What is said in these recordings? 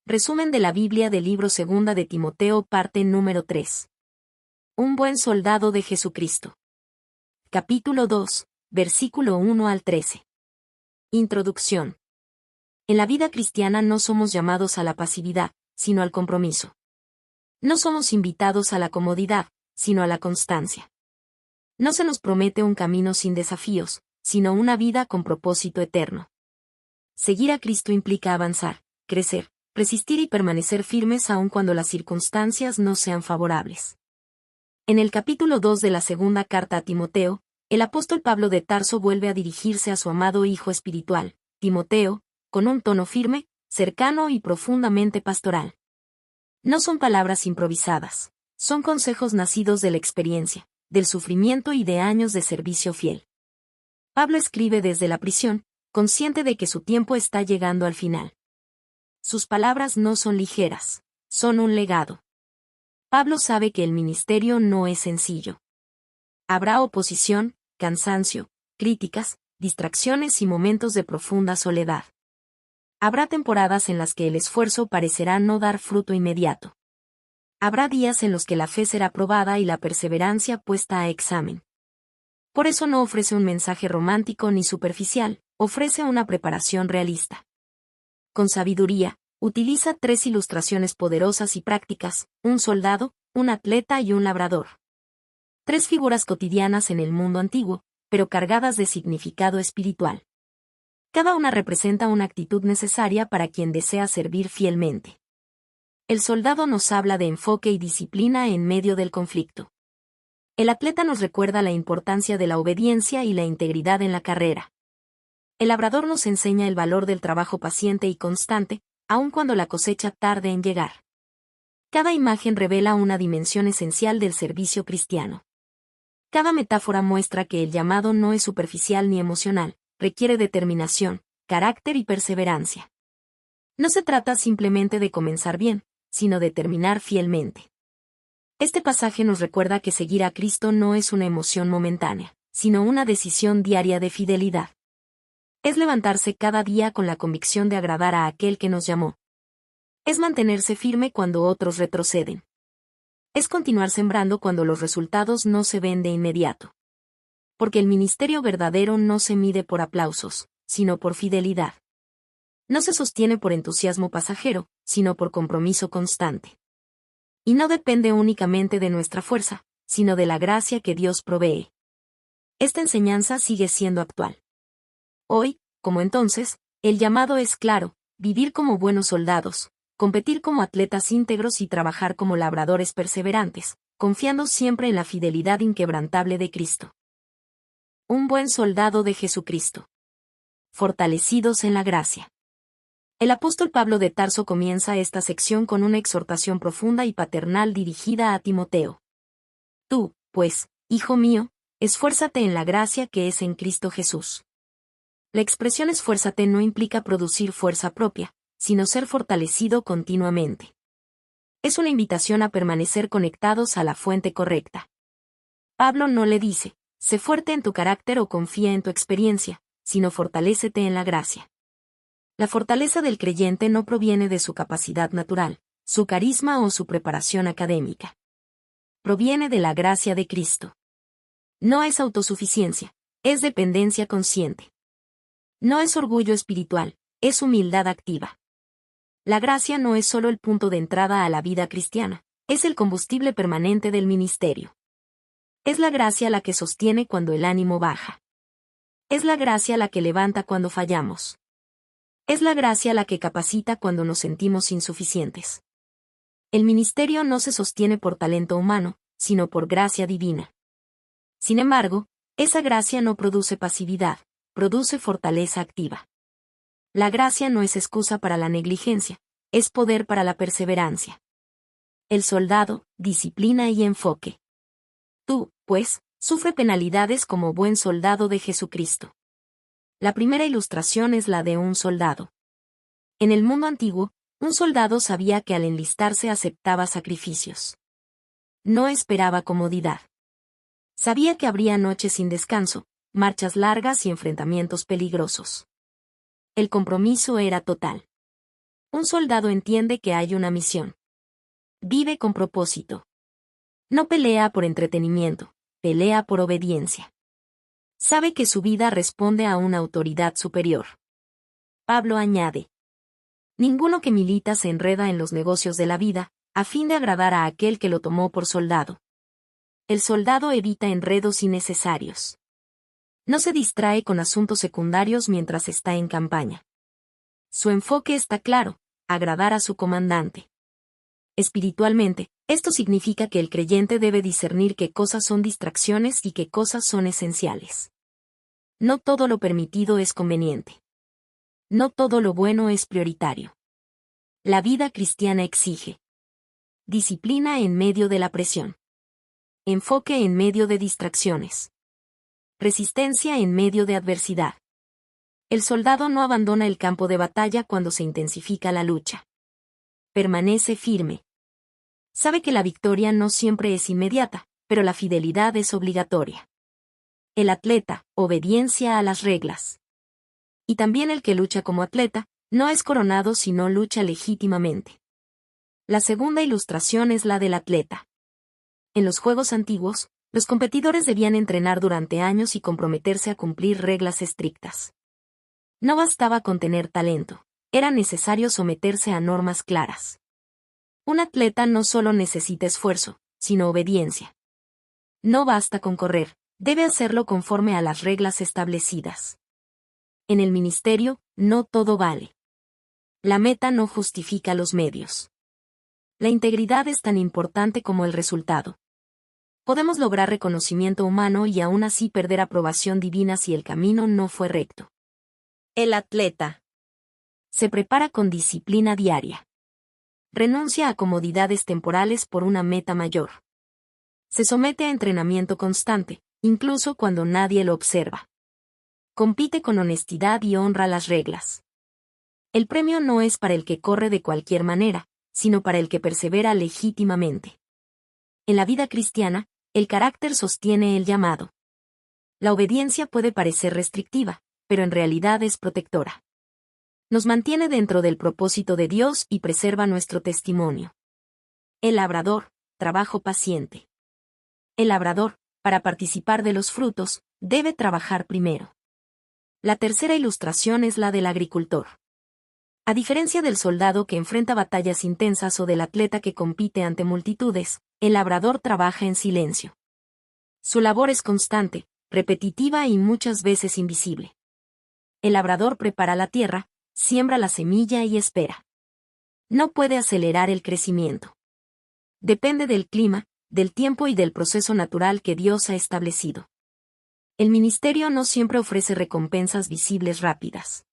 Resumen de la Biblia del libro Segunda de Timoteo, parte número 3. Un buen soldado de Jesucristo. Capítulo 2, versículo 1 al 13. Introducción. En la vida cristiana no somos llamados a la pasividad, sino al compromiso. No somos invitados a la comodidad, sino a la constancia. No se nos promete un camino sin desafíos, sino una vida con propósito eterno. Seguir a Cristo implica avanzar, crecer, resistir y permanecer firmes aun cuando las circunstancias no sean favorables. En el capítulo 2 de la segunda carta a Timoteo, el apóstol Pablo de Tarso vuelve a dirigirse a su amado hijo espiritual, Timoteo, con un tono firme, cercano y profundamente pastoral. No son palabras improvisadas, son consejos nacidos de la experiencia, del sufrimiento y de años de servicio fiel. Pablo escribe desde la prisión, consciente de que su tiempo está llegando al final. Sus palabras no son ligeras, son un legado. Pablo sabe que el ministerio no es sencillo. Habrá oposición, cansancio, críticas, distracciones y momentos de profunda soledad. Habrá temporadas en las que el esfuerzo parecerá no dar fruto inmediato. Habrá días en los que la fe será probada y la perseverancia puesta a examen. Por eso no ofrece un mensaje romántico ni superficial, ofrece una preparación realista. Con sabiduría, utiliza 3 ilustraciones poderosas y prácticas: un soldado, un atleta y un labrador. 3 figuras cotidianas en el mundo antiguo, pero cargadas de significado espiritual. Cada una representa una actitud necesaria para quien desea servir fielmente. El soldado nos habla de enfoque y disciplina en medio del conflicto. El atleta nos recuerda la importancia de la obediencia y la integridad en la carrera. El labrador nos enseña el valor del trabajo paciente y constante, aun cuando la cosecha tarde en llegar. Cada imagen revela una dimensión esencial del servicio cristiano. Cada metáfora muestra que el llamado no es superficial ni emocional, requiere determinación, carácter y perseverancia. No se trata simplemente de comenzar bien, sino de terminar fielmente. Este pasaje nos recuerda que seguir a Cristo no es una emoción momentánea, sino una decisión diaria de fidelidad. Es levantarse cada día con la convicción de agradar a aquel que nos llamó. Es mantenerse firme cuando otros retroceden. Es continuar sembrando cuando los resultados no se ven de inmediato. Porque el ministerio verdadero no se mide por aplausos, sino por fidelidad. No se sostiene por entusiasmo pasajero, sino por compromiso constante. Y no depende únicamente de nuestra fuerza, sino de la gracia que Dios provee. Esta enseñanza sigue siendo actual. Hoy, como entonces, el llamado es claro: vivir como buenos soldados, competir como atletas íntegros y trabajar como labradores perseverantes, confiando siempre en la fidelidad inquebrantable de Cristo. Un buen soldado de Jesucristo. Fortalecidos en la gracia. El apóstol Pablo de Tarso comienza esta sección con una exhortación profunda y paternal dirigida a Timoteo. Tú, pues, hijo mío, esfuérzate en la gracia que es en Cristo Jesús. La expresión esfuérzate no implica producir fuerza propia, sino ser fortalecido continuamente. Es una invitación a permanecer conectados a la fuente correcta. Pablo no le dice: sé fuerte en tu carácter o confía en tu experiencia, sino fortalécete en la gracia. La fortaleza del creyente no proviene de su capacidad natural, su carisma o su preparación académica. Proviene de la gracia de Cristo. No es autosuficiencia, es dependencia consciente. No es orgullo espiritual, es humildad activa. La gracia no es solo el punto de entrada a la vida cristiana, es el combustible permanente del ministerio. Es la gracia la que sostiene cuando el ánimo baja. Es la gracia la que levanta cuando fallamos. Es la gracia la que capacita cuando nos sentimos insuficientes. El ministerio no se sostiene por talento humano, sino por gracia divina. Sin embargo, esa gracia no produce pasividad, produce fortaleza activa. La gracia no es excusa para la negligencia, es poder para la perseverancia. El soldado, disciplina y enfoque. Tú, pues, sufre penalidades como buen soldado de Jesucristo. La primera ilustración es la de un soldado. En el mundo antiguo, un soldado sabía que al enlistarse aceptaba sacrificios. No esperaba comodidad. Sabía que habría noches sin descanso, marchas largas y enfrentamientos peligrosos. El compromiso era total. Un soldado entiende que hay una misión. Vive con propósito. No pelea por entretenimiento, pelea por obediencia. Sabe que su vida responde a una autoridad superior. Pablo añade: ninguno que milita se enreda en los negocios de la vida, a fin de agradar a aquel que lo tomó por soldado. El soldado evita enredos innecesarios. No se distrae con asuntos secundarios mientras está en campaña. Su enfoque está claro: agradar a su comandante. Espiritualmente, esto significa que el creyente debe discernir qué cosas son distracciones y qué cosas son esenciales. No todo lo permitido es conveniente. No todo lo bueno es prioritario. La vida cristiana exige disciplina en medio de la presión. Enfoque en medio de distracciones. Resistencia en medio de adversidad. El soldado no abandona el campo de batalla cuando se intensifica la lucha. Permanece firme. Sabe que la victoria no siempre es inmediata, pero la fidelidad es obligatoria. El atleta, obediencia a las reglas. Y también el que lucha como atleta, no es coronado si no lucha legítimamente. La segunda ilustración es la del atleta. En los juegos antiguos, los competidores debían entrenar durante años y comprometerse a cumplir reglas estrictas. No bastaba con tener talento, era necesario someterse a normas claras. Un atleta no solo necesita esfuerzo, sino obediencia. No basta con correr, debe hacerlo conforme a las reglas establecidas. En el ministerio, no todo vale. La meta no justifica los medios. La integridad es tan importante como el resultado. Podemos lograr reconocimiento humano y aún así perder aprobación divina si el camino no fue recto. El atleta se prepara con disciplina diaria. Renuncia a comodidades temporales por una meta mayor. Se somete a entrenamiento constante, incluso cuando nadie lo observa. Compite con honestidad y honra las reglas. El premio no es para el que corre de cualquier manera, sino para el que persevera legítimamente. En la vida cristiana, el carácter sostiene el llamado. La obediencia puede parecer restrictiva, pero en realidad es protectora. Nos mantiene dentro del propósito de Dios y preserva nuestro testimonio. El labrador, trabajo paciente. El labrador, para participar de los frutos, debe trabajar primero. La tercera ilustración es la del agricultor. A diferencia del soldado que enfrenta batallas intensas o del atleta que compite ante multitudes, el labrador trabaja en silencio. Su labor es constante, repetitiva y muchas veces invisible. El labrador prepara la tierra, siembra la semilla y espera. No puede acelerar el crecimiento. Depende del clima, del tiempo y del proceso natural que Dios ha establecido. El ministerio no siempre ofrece recompensas visibles rápidas.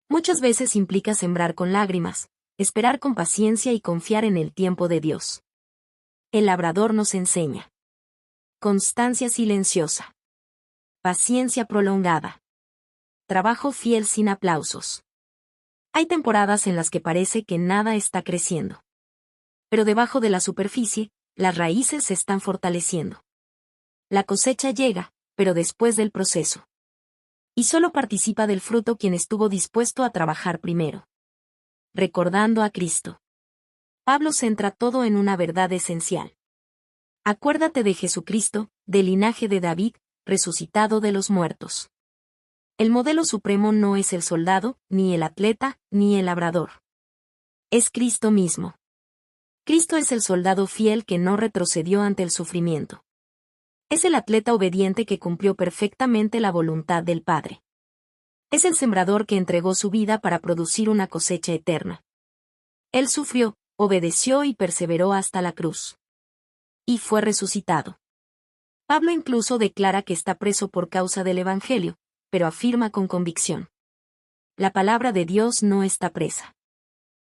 Muchas veces implica sembrar con lágrimas, esperar con paciencia y confiar en el tiempo de Dios. El labrador nos enseña constancia silenciosa, paciencia prolongada, trabajo fiel sin aplausos. Hay temporadas en las que parece que nada está creciendo. Pero debajo de la superficie, las raíces se están fortaleciendo. La cosecha llega, pero después del proceso. Y solo participa del fruto quien estuvo dispuesto a trabajar primero. Recordando a Cristo. Pablo centra todo en una verdad esencial. Acuérdate de Jesucristo, del linaje de David, resucitado de los muertos. El modelo supremo no es el soldado, ni el atleta, ni el labrador. Es Cristo mismo. Cristo es el soldado fiel que no retrocedió ante el sufrimiento. Es el atleta obediente que cumplió perfectamente la voluntad del Padre. Es el sembrador que entregó su vida para producir una cosecha eterna. Él sufrió, obedeció y perseveró hasta la cruz. Y fue resucitado. Pablo incluso declara que está preso por causa del Evangelio, pero afirma con convicción: la palabra de Dios no está presa.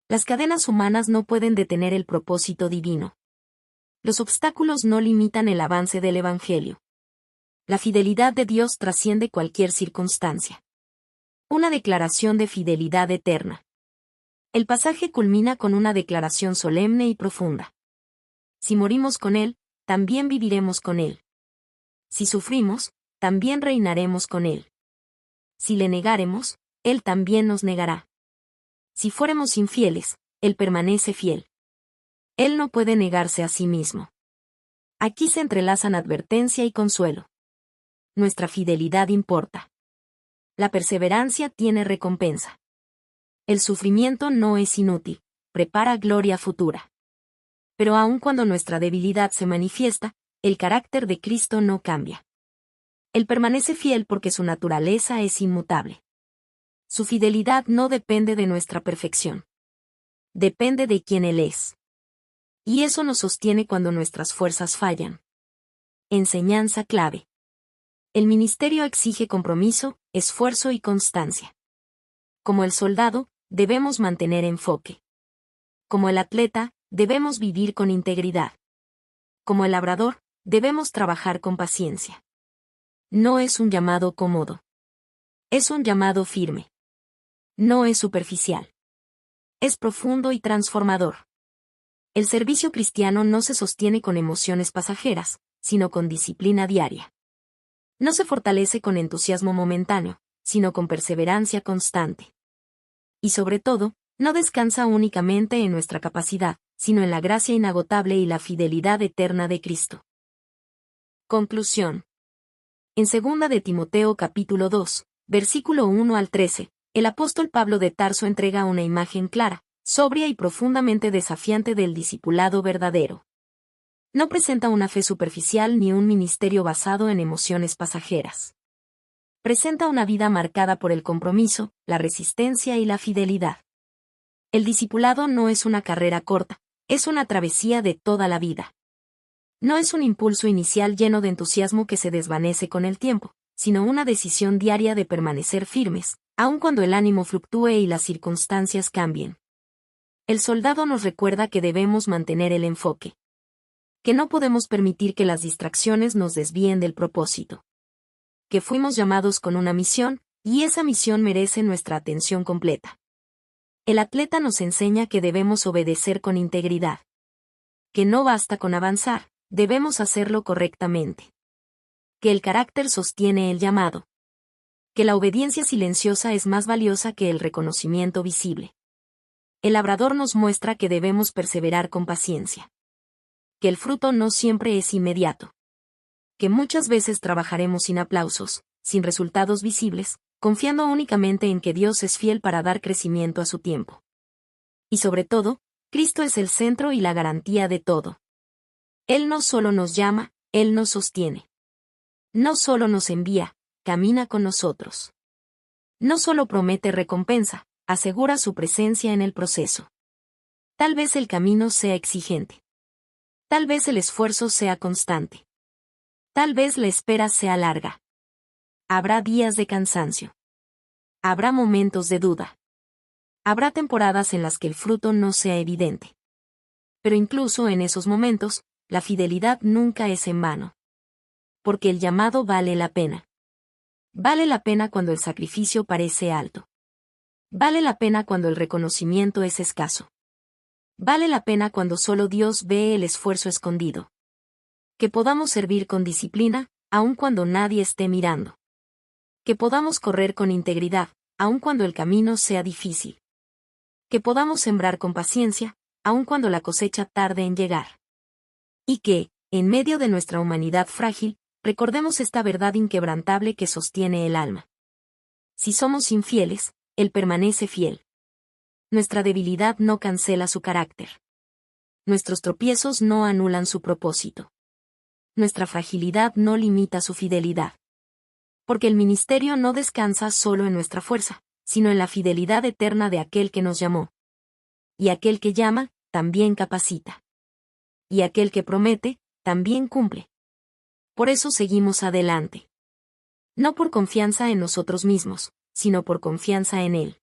Las cadenas humanas no pueden detener el propósito divino. Los obstáculos no limitan el avance del Evangelio. La fidelidad de Dios trasciende cualquier circunstancia. Una declaración de fidelidad eterna. El pasaje culmina con una declaración solemne y profunda. Si morimos con Él, también viviremos con Él. Si sufrimos, también reinaremos con Él. Si le negáremos, Él también nos negará. Si fuéramos infieles, Él permanece fiel. Él no puede negarse a sí mismo. Aquí se entrelazan advertencia y consuelo. Nuestra fidelidad importa. La perseverancia tiene recompensa. El sufrimiento no es inútil, prepara gloria futura. Pero aun cuando nuestra debilidad se manifiesta, el carácter de Cristo no cambia. Él permanece fiel porque su naturaleza es inmutable. Su fidelidad no depende de nuestra perfección. Depende de quién Él es. Y eso nos sostiene cuando nuestras fuerzas fallan. Enseñanza clave. El ministerio exige compromiso, esfuerzo y constancia. Como el soldado, debemos mantener enfoque. Como el atleta, debemos vivir con integridad. Como el labrador, debemos trabajar con paciencia. No es un llamado cómodo. Es un llamado firme. No es superficial. Es profundo y transformador. El servicio cristiano no se sostiene con emociones pasajeras, sino con disciplina diaria. No se fortalece con entusiasmo momentáneo, sino con perseverancia constante. Y sobre todo, no descansa únicamente en nuestra capacidad, sino en la gracia inagotable y la fidelidad eterna de Cristo. Conclusión. En 2 de Timoteo capítulo 2, versículo 1 al 13, el apóstol Pablo de Tarso entrega una imagen clara, sobria y profundamente desafiante del discipulado verdadero. No presenta una fe superficial ni un ministerio basado en emociones pasajeras. Presenta una vida marcada por el compromiso, la resistencia y la fidelidad. El discipulado no es una carrera corta, es una travesía de toda la vida. No es un impulso inicial lleno de entusiasmo que se desvanece con el tiempo, sino una decisión diaria de permanecer firmes, aun cuando el ánimo fluctúe y las circunstancias cambien. El soldado nos recuerda que debemos mantener el enfoque. Que no podemos permitir que las distracciones nos desvíen del propósito. Que fuimos llamados con una misión, y esa misión merece nuestra atención completa. El atleta nos enseña que debemos obedecer con integridad. Que no basta con avanzar, debemos hacerlo correctamente. Que el carácter sostiene el llamado. Que la obediencia silenciosa es más valiosa que el reconocimiento visible. El labrador nos muestra que debemos perseverar con paciencia. Que el fruto no siempre es inmediato. Que muchas veces trabajaremos sin aplausos, sin resultados visibles, confiando únicamente en que Dios es fiel para dar crecimiento a su tiempo. Y sobre todo, Cristo es el centro y la garantía de todo. Él no solo nos llama, Él nos sostiene. No solo nos envía, camina con nosotros. No solo promete recompensa, asegura su presencia en el proceso. Tal vez el camino sea exigente. Tal vez el esfuerzo sea constante. Tal vez la espera sea larga. Habrá días de cansancio. Habrá momentos de duda. Habrá temporadas en las que el fruto no sea evidente. Pero incluso en esos momentos, la fidelidad nunca es en vano. Porque el llamado vale la pena. Vale la pena cuando el sacrificio parece alto. Vale la pena cuando el reconocimiento es escaso. Vale la pena cuando solo Dios ve el esfuerzo escondido. Que podamos servir con disciplina, aun cuando nadie esté mirando. Que podamos correr con integridad, aun cuando el camino sea difícil. Que podamos sembrar con paciencia, aun cuando la cosecha tarde en llegar. Y que, en medio de nuestra humanidad frágil, recordemos esta verdad inquebrantable que sostiene el alma. Si somos infieles, Él permanece fiel. Nuestra debilidad no cancela su carácter. Nuestros tropiezos no anulan su propósito. Nuestra fragilidad no limita su fidelidad. Porque el ministerio no descansa solo en nuestra fuerza, sino en la fidelidad eterna de aquel que nos llamó. Y aquel que llama, también capacita. Y aquel que promete, también cumple. Por eso seguimos adelante. No por confianza en nosotros mismos, sino por confianza en Él.